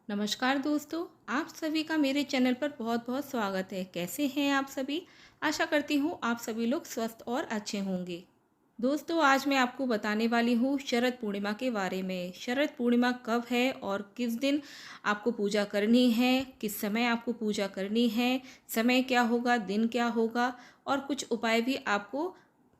नमस्कार दोस्तों, आप सभी का मेरे चैनल पर बहुत बहुत स्वागत है। कैसे हैं आप सभी? आशा करती हूँ आप सभी लोग स्वस्थ और अच्छे होंगे। दोस्तों, आज मैं आपको बताने वाली हूँ शरद पूर्णिमा के बारे में। शरद पूर्णिमा कब है और किस दिन आपको पूजा करनी है, किस समय आपको पूजा करनी है, समय क्या होगा, दिन क्या होगा और कुछ उपाय भी आपको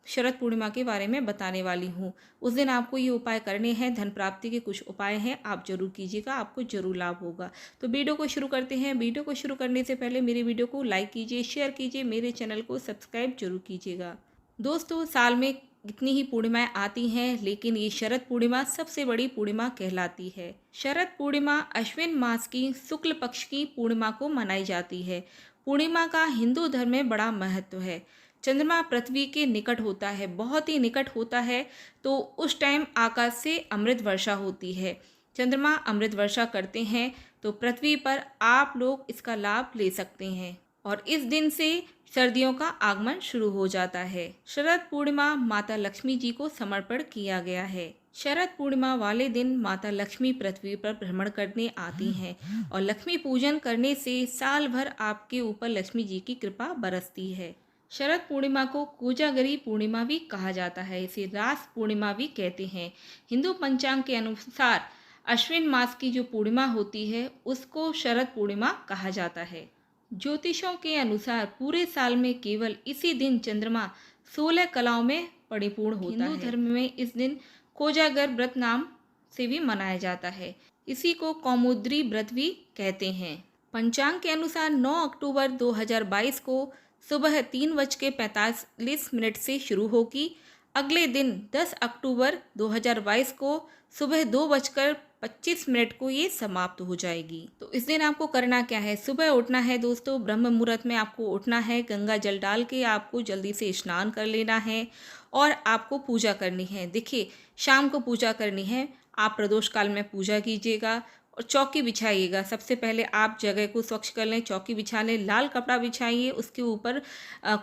शरद पूर्णिमा के बारे में बताने वाली हूँ। उस दिन आपको ये उपाय करने हैं। धन प्राप्ति के कुछ उपाय हैं, आप जरूर कीजिएगा, आपको जरूर लाभ होगा। तो वीडियो को शुरू करते हैं। वीडियो को शुरू करने से पहले मेरी वीडियो को लाइक कीजिए, शेयर कीजिए, मेरे चैनल को सब्सक्राइब जरूर कीजिएगा। दोस्तों, साल में कितनी ही पूर्णिमाएं आती हैं, लेकिन ये शरद पूर्णिमा सबसे बड़ी पूर्णिमा कहलाती है। शरद पूर्णिमा अश्विन मास की शुक्ल पक्ष की पूर्णिमा को मनाई जाती है। पूर्णिमा का हिंदू धर्म में बड़ा महत्व है। चंद्रमा पृथ्वी के निकट होता है, बहुत ही निकट होता है, तो उस टाइम आकाश से अमृत वर्षा होती है। चंद्रमा अमृत वर्षा करते हैं तो पृथ्वी पर आप लोग इसका लाभ ले सकते हैं और इस दिन से सर्दियों का आगमन शुरू हो जाता है। शरद पूर्णिमा माता लक्ष्मी जी को समर्पण किया गया है। शरद पूर्णिमा वाले दिन माता लक्ष्मी पृथ्वी पर भ्रमण करने आती हैं और लक्ष्मी पूजन करने से साल भर आपके ऊपर लक्ष्मी जी की कृपा बरसती है। शरद पूर्णिमा को कोजागरी पूर्णिमा भी कहा जाता है। इसे रास पूर्णिमा भी कहते हैं। हिंदू पंचांग के अनुसार अश्विन मास की जो पूर्णिमा होती है उसको शरद पूर्णिमा कहा जाता है। ज्योतिषों के अनुसार पूरे साल में केवल इसी दिन चंद्रमा 16 कलाओं में परिपूर्ण होता है। हिंदू धर्म में इस दिन कोजागर व्रत नाम से भी मनाया जाता है। इसी को कौमुद्री व्रत भी कहते हैं। पंचांग के अनुसार 9 अक्टूबर 2022 को सुबह 3:45 से शुरू होगी। अगले दिन 10 अक्टूबर 2022 को सुबह 2:25 को ये समाप्त हो जाएगी। तो इस दिन आपको करना क्या है? सुबह उठना है दोस्तों, ब्रह्म मुहूर्त में आपको उठना है। गंगा जल डाल के आपको जल्दी से स्नान कर लेना है और आपको पूजा करनी है। देखिए, शाम को पूजा करनी है। आप प्रदोष काल में पूजा कीजिएगा और चौकी बिछाइएगा। सबसे पहले आप जगह को स्वच्छ कर लें, चौकी बिछा लें, लाल कपड़ा बिछाइए, उसके ऊपर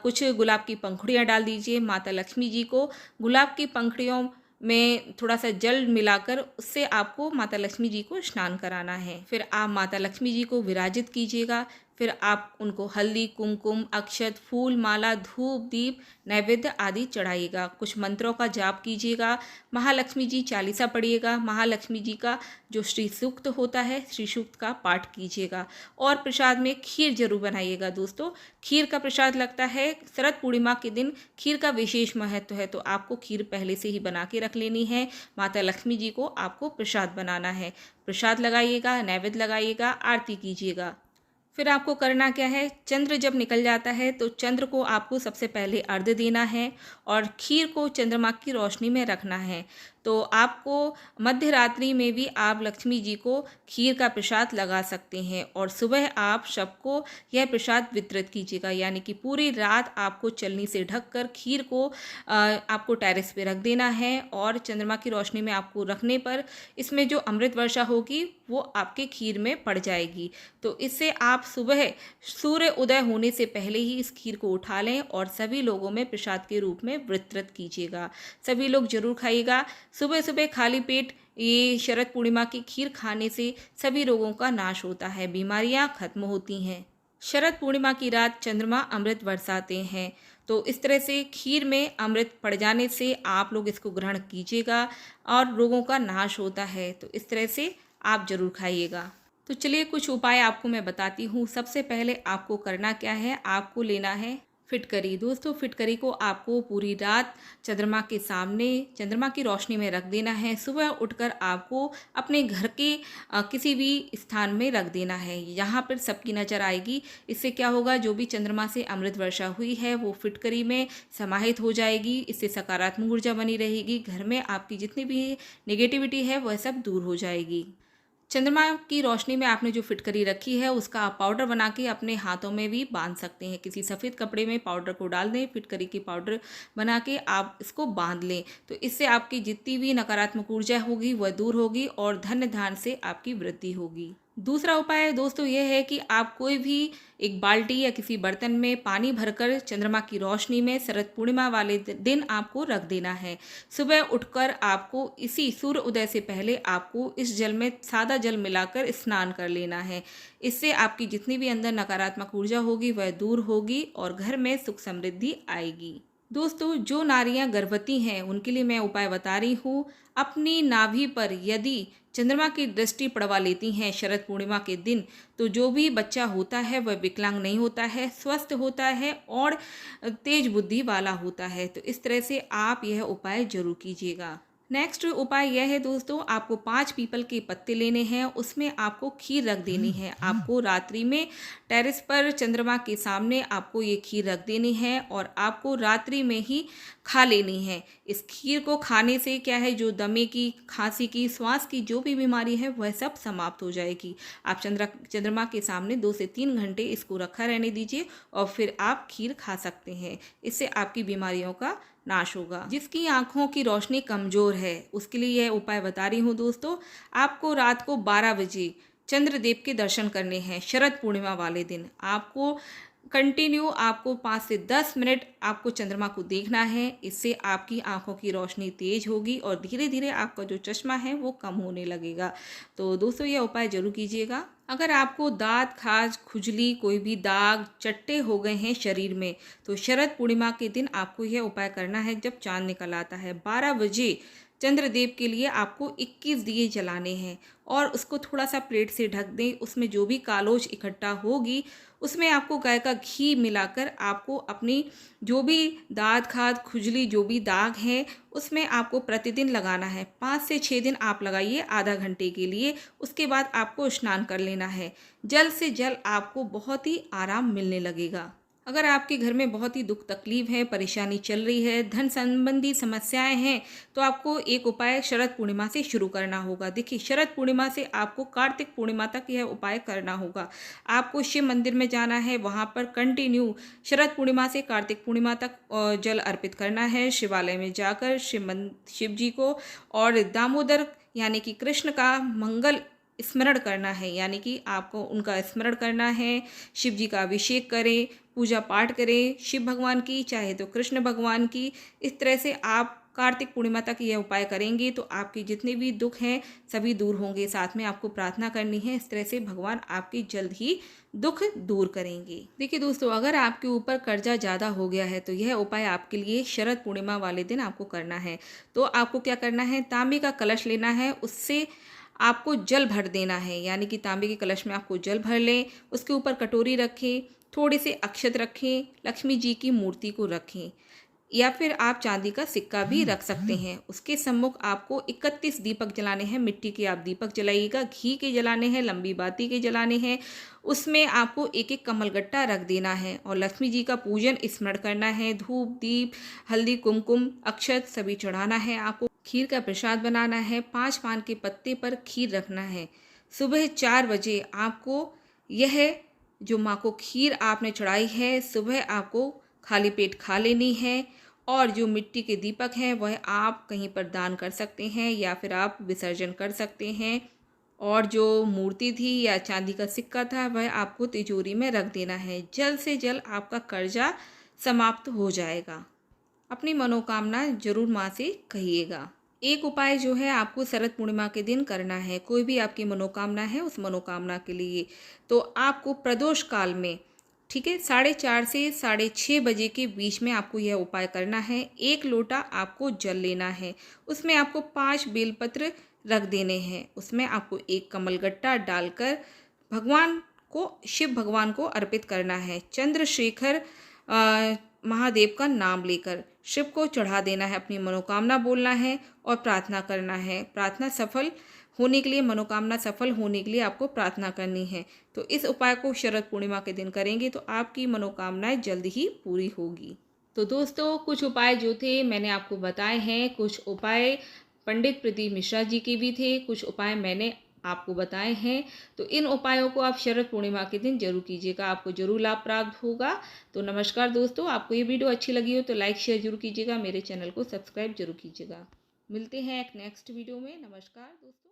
कुछ गुलाब की पंखुड़ियाँ डाल दीजिए। माता लक्ष्मी जी को गुलाब की पंखुड़ियों में थोड़ा सा जल मिलाकर उससे आपको माता लक्ष्मी जी को स्नान कराना है। फिर आप माता लक्ष्मी जी को विराजित कीजिएगा। फिर आप उनको हल्दी, कुमकुम, अक्षत, फूल, माला, धूप, दीप, नैवेद्य आदि चढ़ाइएगा। कुछ मंत्रों का जाप कीजिएगा। महालक्ष्मी जी चालीसा पढ़िएगा। महालक्ष्मी जी का जो श्री सूक्त होता है, श्री सूक्त का पाठ कीजिएगा। और प्रसाद में खीर जरूर बनाइएगा दोस्तों। खीर का प्रसाद लगता है शरद पूर्णिमा के दिन। खीर का विशेष महत्व है, तो आपको खीर पहले से ही बना के रख लेनी है। माता लक्ष्मी जी को आपको प्रसाद बनाना है। प्रसाद लगाइएगा, नैवेद्य लगाइएगा, आरती कीजिएगा। फिर आपको करना क्या है? चंद्र जब निकल जाता है तो चंद्र को आपको सबसे पहले अर्घ्य देना है और खीर को चंद्रमा की रोशनी में रखना है। तो आपको मध्य रात्रि में भी आप लक्ष्मी जी को खीर का प्रसाद लगा सकते हैं और सुबह आप सबको यह प्रसाद वितरित कीजिएगा। यानी कि पूरी रात आपको चलनी से ढककर खीर को आपको टेरेस पे रख देना है और चंद्रमा की रोशनी में आपको रखने पर इसमें जो अमृत वर्षा होगी वो आपके खीर में पड़ जाएगी। तो इससे आप सुबह सूर्य उदय होने से पहले ही इस खीर को उठा लें और सभी लोगों में प्रसाद के रूप में वितरित कीजिएगा। सभी लोग जरूर खाइएगा। सुबह सुबह खाली पेट ये शरद पूर्णिमा की खीर खाने से सभी रोगों का नाश होता है, बीमारियां खत्म होती हैं। शरद पूर्णिमा की रात चंद्रमा अमृत बरसाते हैं, तो इस तरह से खीर में अमृत पड़ जाने से आप लोग इसको ग्रहण कीजिएगा और रोगों का नाश होता है। तो इस तरह से आप जरूर खाइएगा। तो चलिए कुछ उपाय आपको मैं बताती हूँ। सबसे पहले आपको करना क्या है? आपको लेना है फिटकरी। दोस्तों, फिटकरी को आपको पूरी रात चंद्रमा के सामने चंद्रमा की रोशनी में रख देना है। सुबह उठकर आपको अपने घर के किसी भी स्थान में रख देना है। यहाँ पर सबकी नज़र आएगी। इससे क्या होगा? जो भी चंद्रमा से अमृत वर्षा हुई है वो फिटकरी में समाहित हो जाएगी। इससे सकारात्मक ऊर्जा बनी रहेगी। घर में आपकी जितनी भी नेगेटिविटी है वह सब दूर हो जाएगी। चंद्रमा की रोशनी में आपने जो फिटकरी रखी है उसका आप पाउडर बना के अपने हाथों में भी बांध सकते हैं। किसी सफ़ेद कपड़े में पाउडर को डाल दें, फिटकरी की पाउडर बना के आप इसको बांध लें। तो इससे आपकी जितनी भी नकारात्मक ऊर्जा होगी वह दूर होगी और धन धान्य से आपकी वृद्धि होगी। दूसरा उपाय दोस्तों ये है कि आप कोई भी एक बाल्टी या किसी बर्तन में पानी भरकर चंद्रमा की रोशनी में शरद पूर्णिमा वाले दिन आपको रख देना है। सुबह उठकर आपको इसी सूर्य उदय से पहले आपको इस जल में सादा जल मिलाकर स्नान कर लेना है। इससे आपकी जितनी भी अंदर नकारात्मक ऊर्जा होगी वह दूर होगी और घर में सुख समृद्धि आएगी। दोस्तों, जो नारियां गर्भवती हैं उनके लिए मैं उपाय बता रही हूँ। अपनी नाभि पर यदि चंद्रमा की दृष्टि पड़वा लेती हैं शरद पूर्णिमा के दिन, तो जो भी बच्चा होता है वह विकलांग नहीं होता है, स्वस्थ होता है और तेज बुद्धि वाला होता है। तो इस तरह से आप यह उपाय जरूर कीजिएगा। नेक्स्ट उपाय यह है दोस्तों, आपको 5 पीपल के पत्ते लेने हैं, उसमें आपको खीर रख देनी है। आपको रात्रि में टेरेस पर चंद्रमा के सामने आपको ये खीर रख देनी है और आपको रात्रि में ही खा लेनी है। इस खीर को खाने से क्या है, जो दमे की, खांसी की, श्वास की जो भी बीमारी है वह सब समाप्त हो जाएगी। आप चंद्रमा के सामने 2 से 3 घंटे इसको रखा रहने दीजिए और फिर आप खीर खा सकते हैं। इससे आपकी बीमारियों का नाश होगा। जिसकी आंखों की रोशनी कमजोर है उसके लिए यह उपाय बता रही हूँ दोस्तों। आपको रात को 12 बजे चंद्रदेव के दर्शन करने हैं शरद पूर्णिमा वाले दिन। आपको कंटिन्यू आपको 5 से 10 मिनट आपको चंद्रमा को देखना है। इससे आपकी आंखों की रोशनी तेज होगी और धीरे धीरे आपका जो चश्मा है वो कम होने लगेगा। तो दोस्तों, यह उपाय जरूर कीजिएगा। अगर आपको दांत, खाज, खुजली, कोई भी दाग, चट्टे हो गए हैं शरीर में, तो शरद पूर्णिमा के दिन आपको यह उपाय करना है। जब चांद निकल आता है 12 बजे चंद्रदेव के लिए आपको 21 दिए जलाने हैं और उसको थोड़ा सा प्लेट से ढक दें। उसमें जो भी कालोज इकट्ठा होगी उसमें आपको गाय का घी मिलाकर आपको अपनी जो भी दांत, खाज, खुजली, जो भी दाग हैं उसमें आपको प्रतिदिन लगाना है। 5 से 6 दिन आप लगाइए आधा घंटे के लिए। उसके बाद आपको स्नान कर लेना है। जल्द से जल्द आपको बहुत ही आराम मिलने लगेगा। अगर आपके घर में बहुत ही दुख तकलीफ है, परेशानी चल रही है, धन संबंधी समस्याएं हैं, तो आपको एक उपाय शरद पूर्णिमा से शुरू करना होगा। देखिए, शरद पूर्णिमा से आपको कार्तिक पूर्णिमा तक यह उपाय करना होगा। आपको शिव मंदिर में जाना है, वहाँ पर कंटिन्यू शरद पूर्णिमा से कार्तिक पूर्णिमा तक जल अर्पित करना है। शिवालय में जाकर शिव जी को और दामोदर यानी कि कृष्ण का मंगल स्मरण करना है, यानी कि आपको उनका स्मरण करना है। शिव जी का अभिषेक करें, पूजा पाठ करें शिव भगवान की, चाहे तो कृष्ण भगवान की। इस तरह से आप कार्तिक पूर्णिमा तक यह उपाय करेंगे तो आपके जितने भी दुख हैं सभी दूर होंगे। साथ में आपको प्रार्थना करनी है। इस तरह से भगवान आपकी जल्द ही दुख दूर करेंगे। देखिए दोस्तों, अगर आपके ऊपर कर्जा ज़्यादा हो गया है तो यह उपाय आपके लिए शरद पूर्णिमा वाले दिन आपको करना है। तो आपको क्या करना है, तांबे का कलश लेना है, उससे आपको जल भर देना है। यानी कि तांबे के कलश में आपको जल भर लें, उसके ऊपर कटोरी रखें, थोड़े से अक्षत रखें, लक्ष्मी जी की मूर्ति को रखें या फिर आप चांदी का सिक्का भी रख सकते हैं। उसके सम्मुख आपको 31 दीपक जलाने हैं। मिट्टी के आप दीपक जलाइएगा, घी के जलाने हैं, लंबी बाती के जलाने हैं। उसमें आपको एक एक कमलगट्टा रख देना है और लक्ष्मी जी का पूजन स्मरण करना है। धूप, दीप, हल्दी, कुमकुम, अक्षत सभी चढ़ाना है। आपको खीर का प्रसाद बनाना है। 5 पान के पत्ते पर खीर रखना है। सुबह 4 बजे आपको यह जो माँ को खीर आपने चढ़ाई है सुबह आपको खाली पेट खा लेनी है। और जो मिट्टी के दीपक हैं वह आप कहीं पर दान कर सकते हैं या फिर आप विसर्जन कर सकते हैं। और जो मूर्ति थी या चांदी का सिक्का था वह आपको तिजोरी में रख देना है। जल्द से जल्द आपका कर्जा समाप्त हो जाएगा। अपनी मनोकामना जरूर माँ से कहिएगा। एक उपाय जो है आपको शरद पूर्णिमा के दिन करना है। कोई भी आपकी मनोकामना है उस मनोकामना के लिए तो आपको प्रदोष काल में, ठीक है, 4:30 से 6:30 बजे के बीच में आपको यह उपाय करना है। 1 लोटा आपको जल लेना है, उसमें आपको 5 बेलपत्र रख देने हैं। उसमें आपको 1 कमलगट्टा डालकर भगवान को, शिव भगवान को अर्पित करना है। चंद्रशेखर महादेव का नाम लेकर शिव को चढ़ा देना है। अपनी मनोकामना बोलना है और प्रार्थना करना है। प्रार्थना सफल होने के लिए, मनोकामना सफल होने के लिए आपको प्रार्थना करनी है। तो इस उपाय को शरद पूर्णिमा के दिन करेंगे तो आपकी मनोकामनाएं जल्द ही पूरी होगी। तो दोस्तों, कुछ उपाय जो थे मैंने आपको बताए हैं। कुछ उपाय पंडित प्रदीप मिश्रा जी के भी थे, कुछ उपाय मैंने आपको बताए हैं। तो इन उपायों को आप शरद पूर्णिमा के दिन जरूर कीजिएगा, आपको जरूर लाभ प्राप्त होगा। तो नमस्कार दोस्तों, आपको ये वीडियो अच्छी लगी हो तो लाइक शेयर जरूर कीजिएगा, मेरे चैनल को सब्सक्राइब जरूर कीजिएगा। मिलते हैं एक नेक्स्ट वीडियो में। नमस्कार दोस्तों।